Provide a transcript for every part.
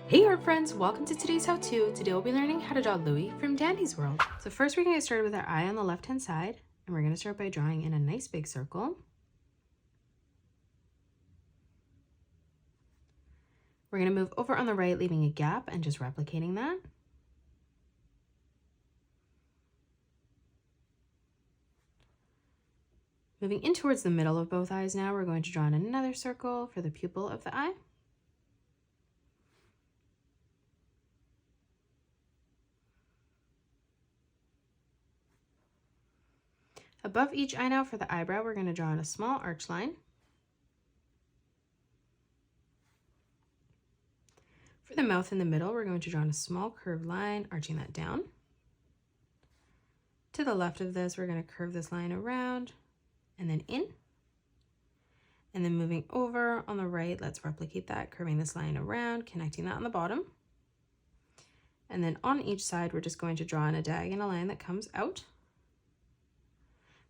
Hey art friends, welcome to today's how-to. Today we'll be learning how to draw Louie from Dandy's World. So first we're going to get started with our eye on the left hand side, and we're going to start by drawing in a nice big circle. We're going to move over on the right, leaving a gap and just replicating that. Moving in towards the middle of both eyes now, we're going to draw in another circle for the pupil of the eye. Above each eye now for the eyebrow, we're going to draw in a small arch line. For the mouth in the middle, we're going to draw in a small curved line, arching that down. To the left of this, we're going to curve this line around and then in. And then moving over on the right, let's replicate that, curving this line around, connecting that on the bottom. And then on each side, we're just going to draw in a diagonal line that comes out.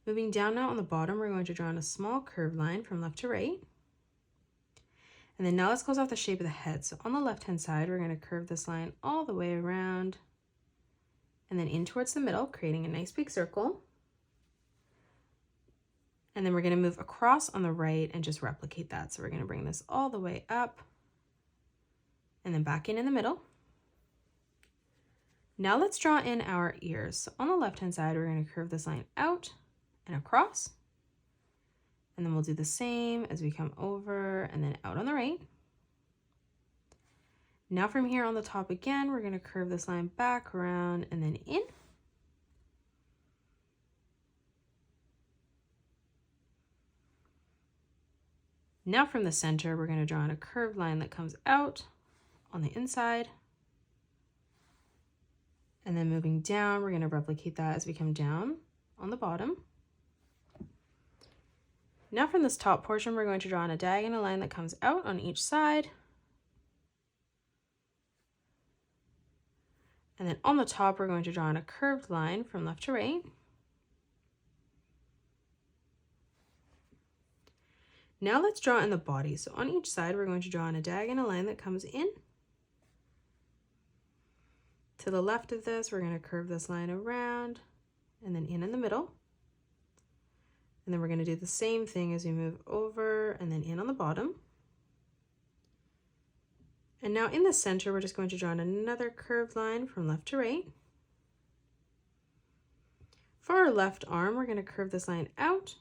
Moving down now on the bottom, we're going to draw in a small curved line from left to right. And then now let's close off the shape of the head. So on the left-hand side, we're going to curve this line all the way around and then in towards the middle, creating a nice big circle. And then we're going to move across on the right and just replicate that. So we're going to bring this all the way up and then back in the middle. Now let's draw in our ears. So on the left-hand side, we're going to curve this line out and across. And then we'll do the same as we come over and then out on the right. Now from here on the top again, we're going to curve this line back around and then in. Now from the center, we're going to draw in a curved line that comes out on the inside. And then moving down, we're going to replicate that as we come down on the bottom. Now from this top portion, we're going to draw in a diagonal line that comes out on each side. And then on the top, we're going to draw in a curved line from left to right. Now let's draw in the body. So on each side, we're going to draw in a diagonal line that comes in. To the left of this, we're going to curve this line around and then in the middle. And then we're going to do the same thing as we move over and then in on the bottom. And now in the center, we're just going to draw in another curved line from left to right. For our left arm, we're going to curve this line out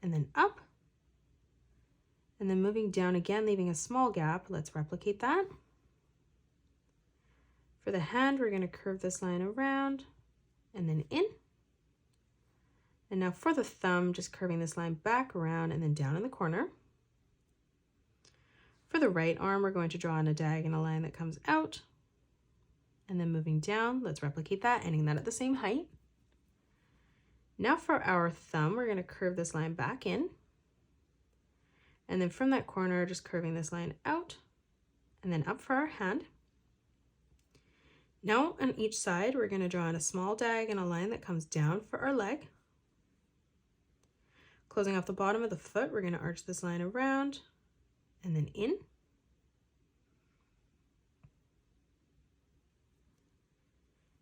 and then up. And then moving down again, leaving a small gap. Let's replicate that. For the hand, we're going to curve this line around and then in. And now for the thumb, just curving this line back around and then down in the corner. For the right arm, we're going to draw in a diagonal line that comes out and then moving down. Let's replicate that, ending that at the same height. Now for our thumb, we're going to curve this line back in. And then from that corner, just curving this line out and then up for our hand. Now on each side, we're going to draw in a small diagonal line that comes down for our leg. Closing off the bottom of the foot, we're going to arch this line around and then in.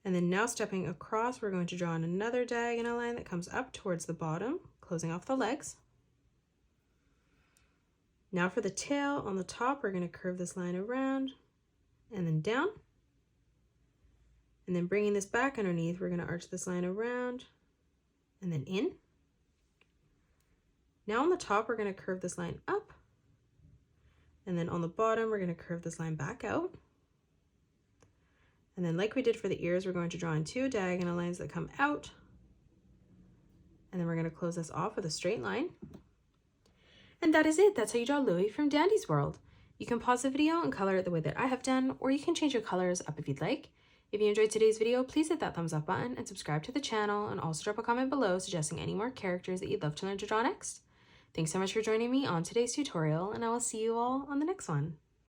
And then now stepping across, we're going to draw in another diagonal line that comes up towards the bottom, closing off the legs. Now for the tail, on the top, we're going to curve this line around and then down. And then bringing this back underneath, we're going to arch this line around and then in. Now on the top, we're going to curve this line up. And then on the bottom, we're going to curve this line back out. And then like we did for the ears, we're going to draw in two diagonal lines that come out. And then we're going to close this off with a straight line. And that is it. That's how you draw Louie from Dandy's World. You can pause the video and color it the way that I have done, or you can change your colors up if you'd like. If you enjoyed today's video, please hit that thumbs up button and subscribe to the channel, and also drop a comment below suggesting any more characters that you'd love to learn to draw next. Thanks so much for joining me on today's tutorial, and I will see you all on the next one.